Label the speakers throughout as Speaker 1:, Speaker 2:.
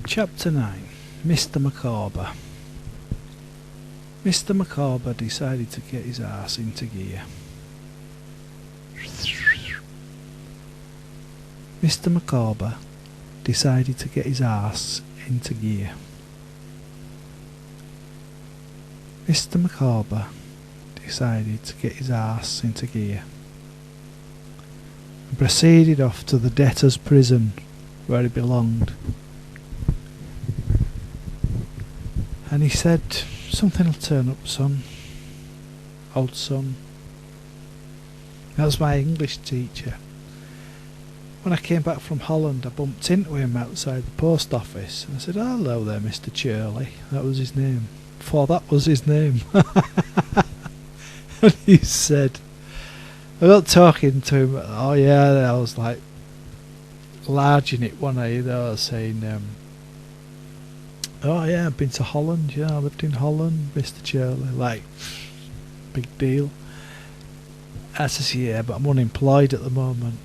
Speaker 1: Chapter 9. Mr. Micawber. Mr. Micawber decided to get his arse into gear. Mr. Micawber decided to get his arse into gear. Mr. Micawber decided to get his arse into gear and proceeded off to the debtor's prison where he belonged. And he said, "Something'll turn up, son. Old son." That was my English teacher. When I came back from Holland, I bumped into him outside the post office, and I said, "Hello there, Mr. Churley." That was his name. For that was his name. And he said, I got talking to him. Oh yeah, I was like larging it one day. I was saying, "Oh yeah, I've been to Holland. Yeah, I lived in Holland, Mr. Churley." Like, big deal. I says, "Yeah, but I'm unemployed at the moment."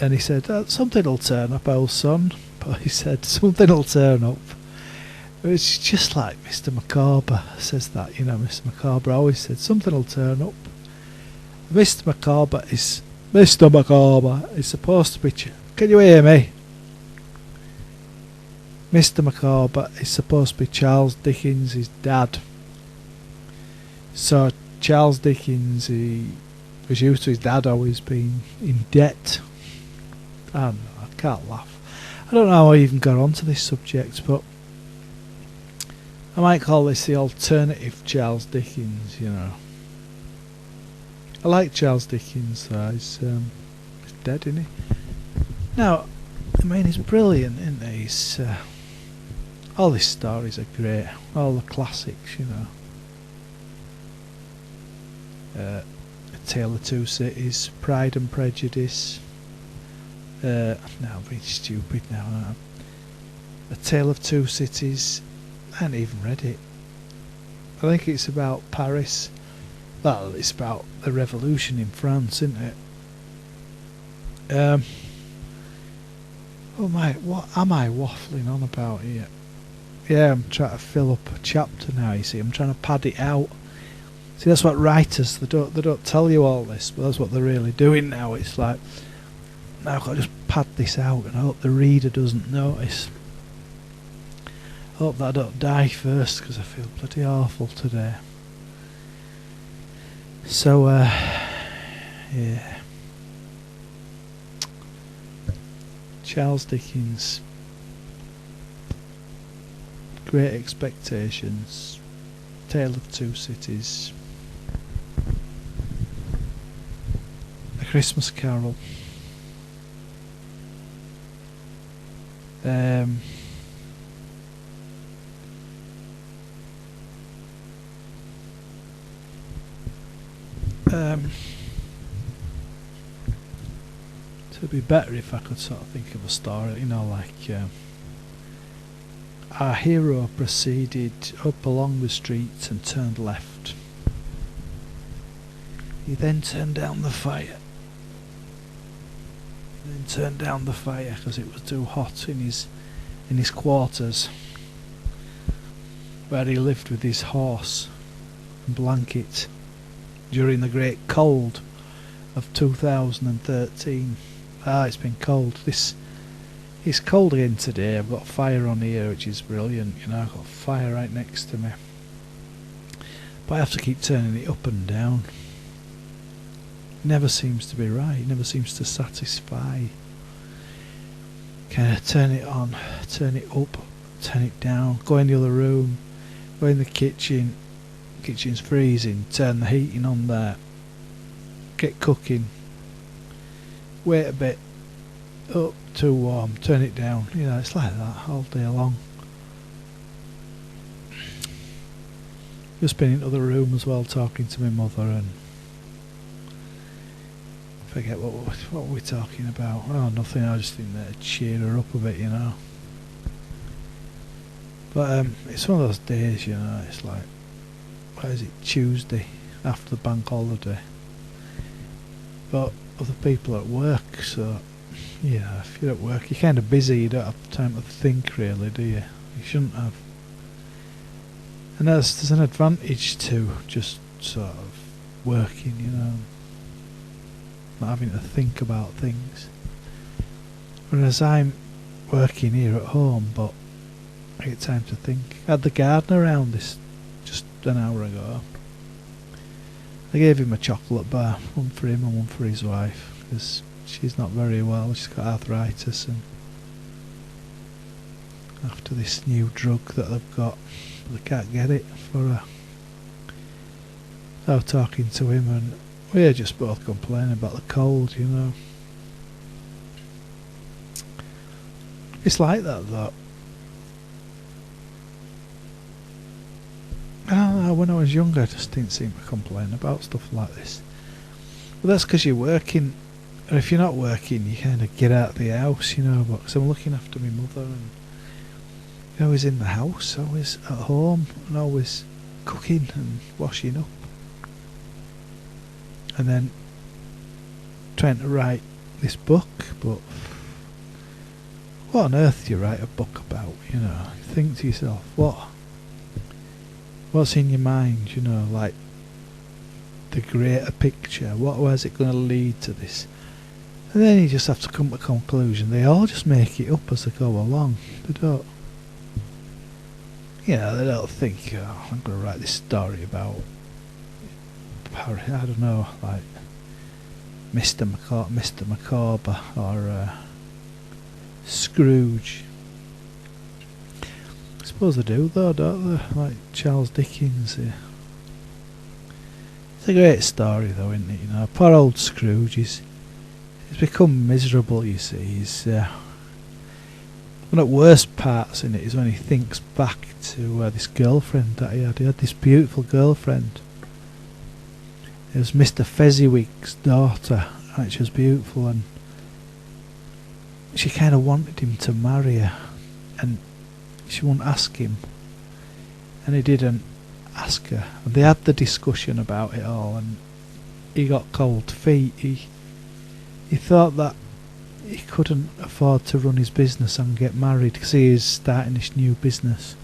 Speaker 1: And he said, "Something'll turn up, old son." But he said, "Something'll turn up." It's just like Mr. Micawber says that, you know. Mr. Micawber always said, "Something'll turn up." Mr. Micawber is supposed to be. Can you hear me? Mr. Micawber is supposed to be Charles Dickens' dad. So Charles Dickens, he was used to his dad always being in debt. I don't know, I can't laugh. I don't know how I even got onto this subject, but I might call this the alternative Charles Dickens, you know. I like Charles Dickens, though. He's dead, isn't he? Now, I mean, he's brilliant, isn't he? He's, all his stories are great. All the classics, you know. A Tale of Two Cities, Pride and Prejudice. Now I'm being stupid now. A Tale of Two Cities. I haven't even read it. I think it's about Paris. Well, it's about the revolution in France, isn't it? What am I waffling on about here? Yeah, I'm trying to fill up a chapter now, you see. I'm trying to pad it out. See, that's what writers, they don't tell you all this, but that's what they're really doing now. It's like, now I've got to just pad this out, and I hope the reader doesn't notice. I hope that I don't die first, because I feel bloody awful today. So, yeah. Charles Dickens. Great Expectations. Tale of Two Cities. A Christmas Carol. It'd be better if I could sort of think of a story, you know, like our hero proceeded up along the street and turned left. He then turned down the fire. Because it was too hot in his quarters, where he lived with his horse and blanket during the great cold of 2013. It's been cold. It's cold again today. I've got fire on here, which is brilliant, you know. I've got fire right next to me, but I have to keep turning it up and down. It never seems to be right. It never seems to satisfy. Kind of turn it on, turn it up, turn it down, go in the other room, go in the kitchen. Kitchen's freezing, turn the heating on there, get cooking, wait a bit, up, too warm, turn it down. You know, it's like that all day long. Just been into the room as well, talking to my mother, and forget what were we talking about. Oh, nothing. I just think that'd cheer her up a bit, you know. But it's one of those days, you know. It's like, what is it, Tuesday after the bank holiday, but other people at work, so if you're at work, you're kind of busy, you don't have time to think really, do you? You shouldn't have. And there's an advantage to just sort of working, not having to think about things. Whereas I'm working here at home, but I get time to think. I had the gardener around this just an hour ago. I gave him a chocolate bar, one for him and one for his wife, because she's not very well, she's got arthritis, and after this new drug that they've got, they can't get it for her. I was talking to him and we were just both complaining about the cold, It's like that though. I don't know, when I was younger I just didn't seem to complain about stuff like this. But that's because you're working, and if you're not working you kind of get out of the house, but cause I'm looking after my mother, and always in the house, always at home, and always cooking and washing up, and then trying to write this book. But what on earth do you write a book about? You think to yourself, what's in your mind, like the greater picture, where's it going to lead to this? And then you just have to come to a conclusion. They all just make it up as they go along. They don't they don't think, I'm going to write this story about, I don't know, like Mr. Micawber or Scrooge. I suppose they do though, don't they? Like Charles Dickens here. It's a great story though, isn't it? Poor old Scrooge, he's become miserable, you see. He's one of the worst parts in it is when he thinks back to this girlfriend that he had. He had this beautiful girlfriend. It was Mr. Fezziwig's daughter, and she was beautiful, and she kind of wanted him to marry her, and she wouldn't ask him, and he didn't ask her. And they had the discussion about it all, and he got cold feet. He thought that he couldn't afford to run his business and get married because he is starting this new business.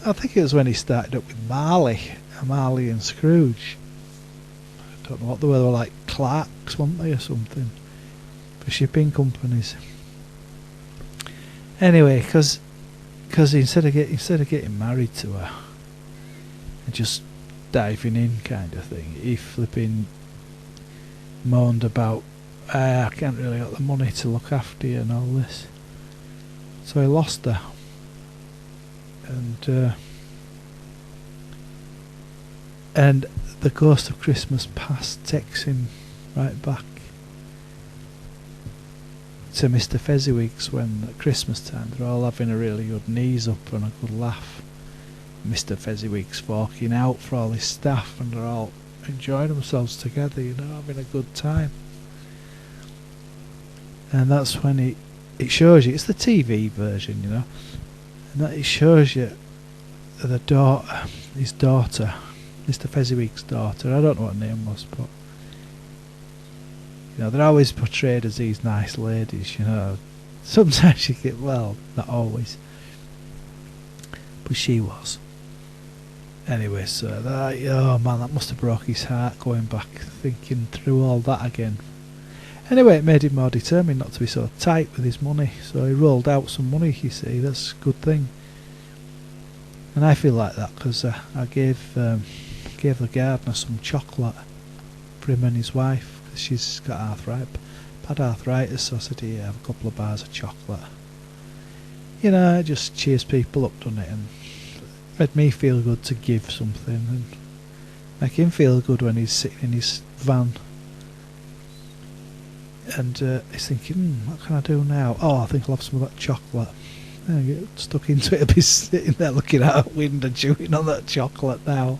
Speaker 1: I think it was when he started up with Marley and Scrooge. I don't know what they were like clerks, weren't they, or something, for shipping companies. Anyway, because instead of getting married to her and just diving in kind of thing, he flipping moaned about, I can't really got the money to look after you and all this. So he lost her, and the ghost of Christmas past texts him right back to Mr. Fezziwig's when at Christmas time they're all having a really good knees up and a good laugh. Mr. Fezziwig's forking out for all his staff, and they're all enjoying themselves together, having a good time. And that's when it shows you, it's the TV version, and that it shows you his daughter, Mr. Fezziwig's daughter. I don't know what her name was, but they're always portrayed as these nice ladies, Sometimes you get, well, not always, but she was. Anyway, so that must have broke his heart going back, thinking through all that again. Anyway, it made him more determined not to be so tight with his money, so he rolled out some money, you see. That's a good thing. And I feel like that because I gave the gardener some chocolate for him and his wife, because she's got bad arthritis, so I said, "Here, have a couple of bars of chocolate." It just cheers people up, doesn't it? And made me feel good to give something, and make him feel good when he's sitting in his van. And he's thinking, what can I do now? I think I'll have some of that chocolate. And I get stuck into it. I'll be sitting there looking out a window, chewing on that chocolate now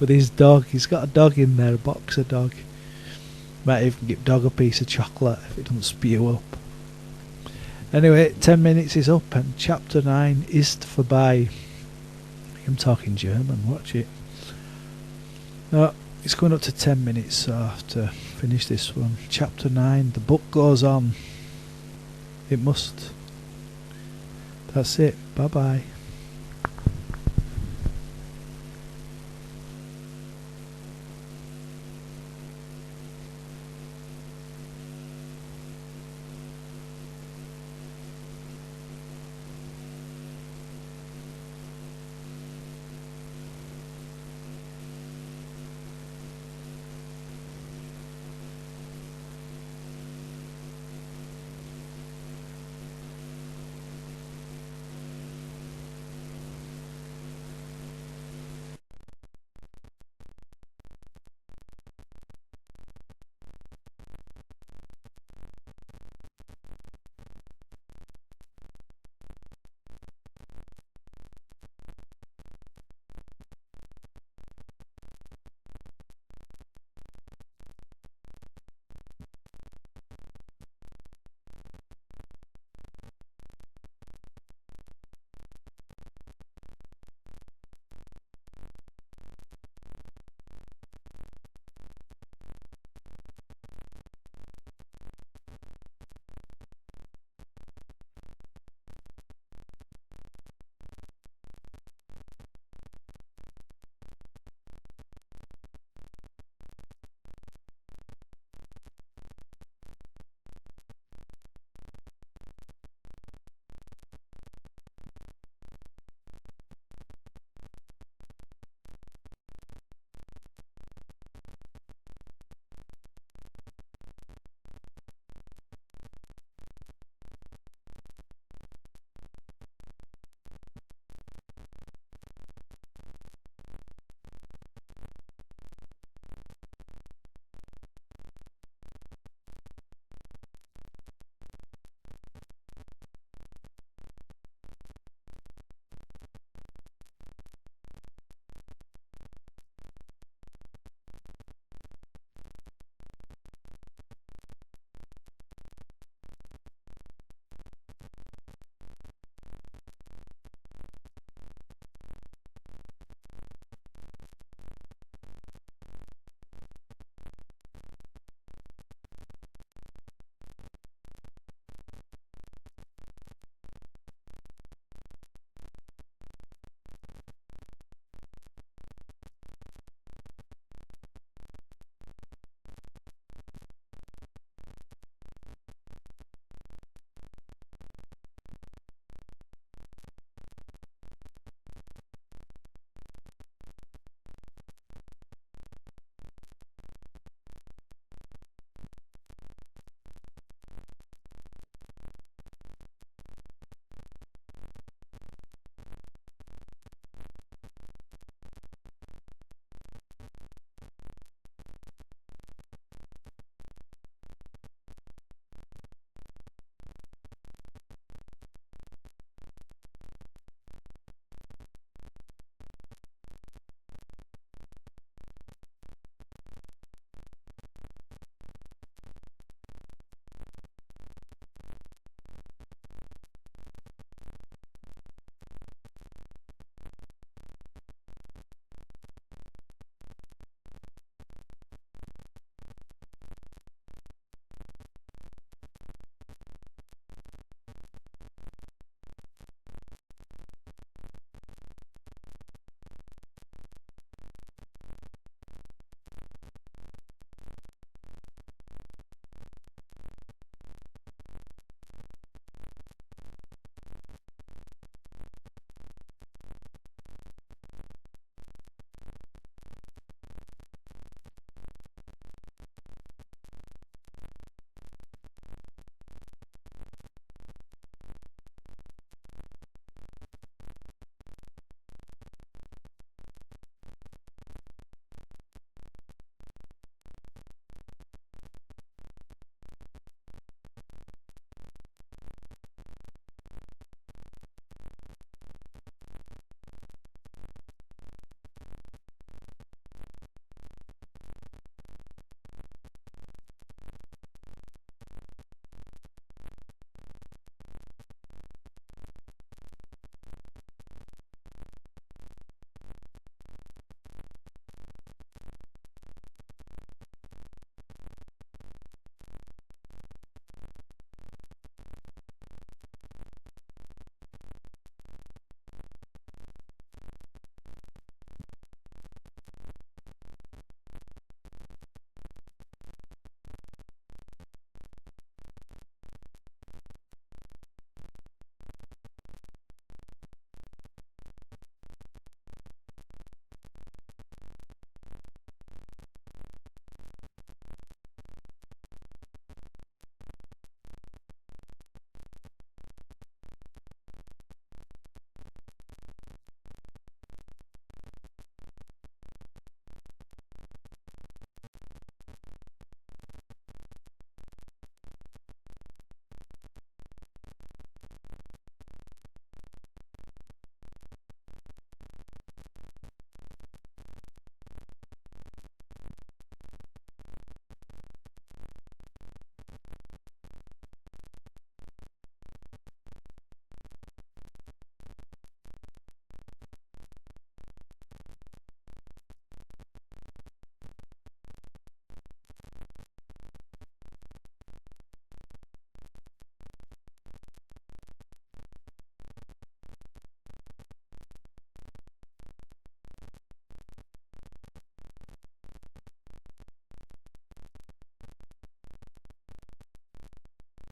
Speaker 1: with his dog. He's got a dog in there, a boxer dog. Might even give dog a piece of chocolate if it doesn't spew up. Anyway, 10 minutes is up and chapter 9 is vorbei. I'm talking German, watch it. No, it's going up to 10 minutes, so I have to finish this one. Chapter 9. The book goes on. It must. That's it. Bye bye.